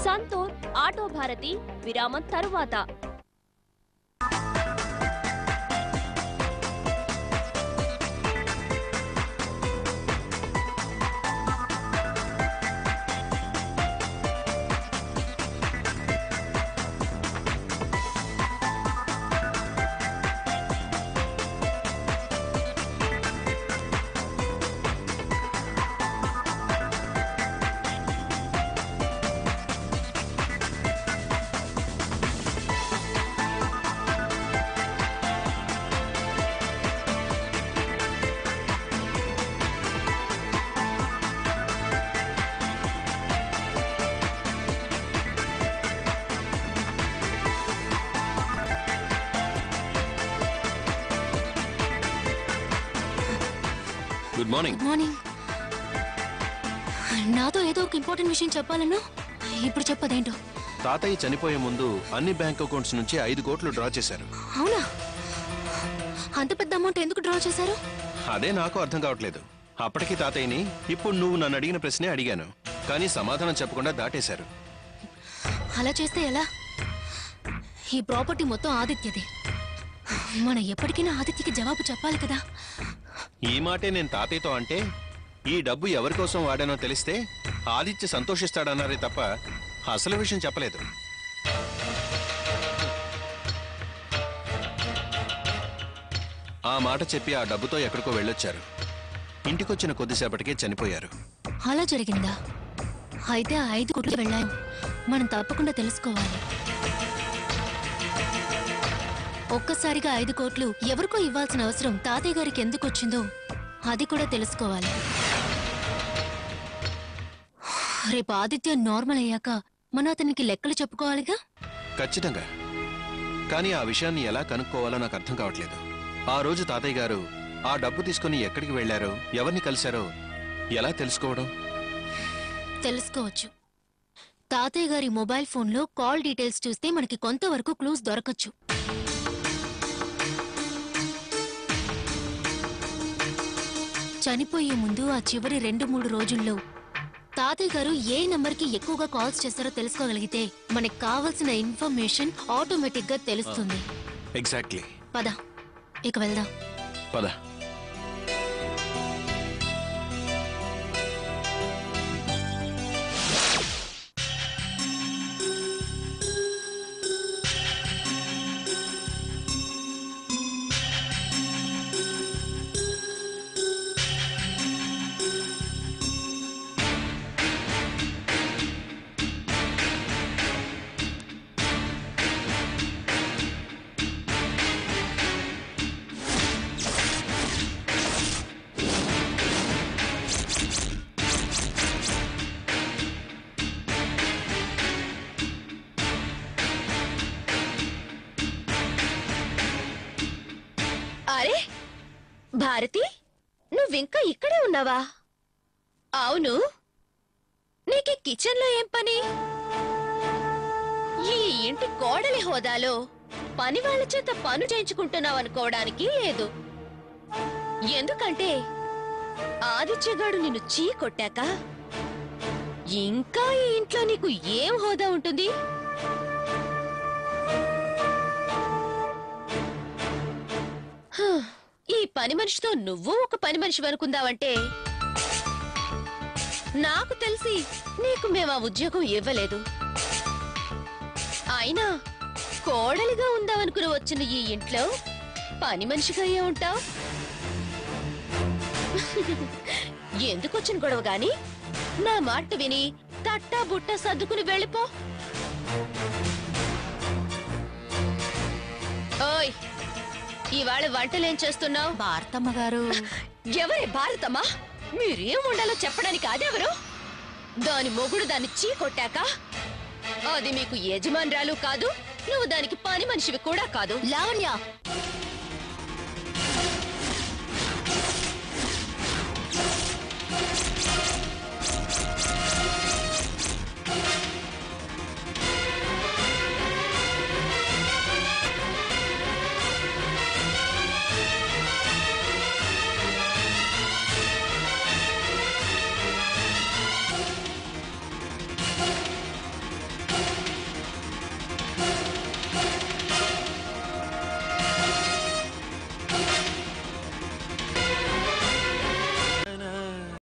Santoor auto Bharati విరామం తరువాత. Good morning. Good morning. నాతో ఏదో ఒక ఇంపార్టెంట్ విషయం చెప్పాలను. ఇప్పుడు చెప్పదేంటో. తాతయ్య చనిపోయే ముందు అన్ని బ్యాంక్ అకౌంట్స్ నుంచి 5 కోట్లు డ్రా చేశారు. అవునా? అంత పెద్ద అమౌంట్ ఎందుకు డ్రా చేశారు? అదే నాకు అర్థం కావట్లేదు. అప్పటికి తాతయ్యని ఇప్పుడు నువ్వు నన్ను అడిగిన ప్రశ్నే అడిగాను, కానీ సమాధానం చెప్పకుండా దాటేశారు. అలా చేస్తే ఎలా? ఈ ప్రాపర్టీ మొత్తం ఆదిత్యదే. మనం ఎప్పటికైనా ఆదిత్యకి జవాబు చెప్పాలి కదా. ఈ మాటే నేను తాతయ్యతో అంటే ఈ డబ్బు ఎవరి కోసం వాడానో తెలిస్తే ఆదిత్య సంతోషిస్తాడన్నారే తప్ప అసలు విషయం చెప్పలేదు. ఆ మాట చెప్పి ఆ డబ్బుతో ఎక్కడికో వెళ్ళొచ్చారు. ఇంటికొచ్చిన కొద్దిసేపటికే చనిపోయారు. అలా జరిగిందా? అయితే ఆ 5 కోట్లు వెళ్ళాను. మనం తప్పకుండా తెలుసుకోవాలి. ఒక్కసారిగా 5 కోట్లు ఎవరికో ఇవ్వాల్సిన అవసరం తాతయ్య గారికి ఎందుకు వచ్చిందో అది కూడా తెలుసుకోవాలి. రేపు ఆదిత్య నార్మల్ అయ్యాక మనం అతనికి లెక్కలు చెప్పుకోవాలిగా. ఖచ్చితంగా. కానీ ఆ విషయాన్ని ఎలా కనుక్కోవాలో నాకు అర్థం కావట్లేదు. ఆ రోజు తాతయ్య గారు ఆ డబ్బు తీసుకుని ఎక్కడికి వెళ్లారో, ఎవరిని కలిశారో ఎలా తెలుసుకోవడం? తెలుసుకోవచ్చు. తాతయ్య గారి మొబైల్ ఫోన్లో కాల్ డీటెయిల్స్ చూస్తే మనకి కొంతవరకు క్లూస్ దొరకచ్చు. చనిపోయే ముందు ఆ చివరి 2-3 రోజుల్లో తాతయ్య గారు ఏ నంబర్కి ఎక్కువగా కాల్స్ చేస్తారో తెలుసుకోగలిగితే మనకి కావాల్సిన ఇన్ఫర్మేషన్ ఆటోమేటిక్ గా తెలుస్తుంది. ఎగ్జాక్ట్లీ. పద, ఇక వెళ్దాం. పద. అరే భారతి, నువ్వింకా ఇక్కడే ఉన్నావా? అవును, నీకు కిచెన్ లో ఏం పని? ఈ ఇంటి కోడలి హోదాలో పని వాళ్ళ చేత పను చేయించుకుంటున్నావనుకోవడానికి లేదు. ఎందుకంటే ఆదిత్యగాడు నిన్ను చీ కొట్టాక ఇంకా ఈ ఇంట్లో నీకు ఏం హోదా ఉంటుంది? ఈ పని మనిషితో నువ్వు ఒక పని మనిషి అనుకుందావంటే నాకు తెలిసి నీకు మేము ఆ ఉద్యోగం ఇవ్వలేదు. అయినా కోడలిగా ఉందామనుకుని వచ్చిన ఈ ఇంట్లో పని మనిషిగా అయ్యే ఉంటావు. ఎందుకొచ్చిన గొడవ గాని నా మాట విని తట్టా బుట్ట సర్దుకుని వెళ్ళిపో. ఓయ్, ఇవాళ వంటలేం చేస్తున్నావు? భారతమ్మ గారు. ఎవరే భారతమ్మా? మీరేం ఉండాలో చెప్పడానికి అదెవరు? దాని మొగుడు దాన్ని చీ కొట్టాక అది మీకు యజమానురాలు కాదు, నువ్వు దానికి పని మనిషివి కూడా కాదు. లావణ్య,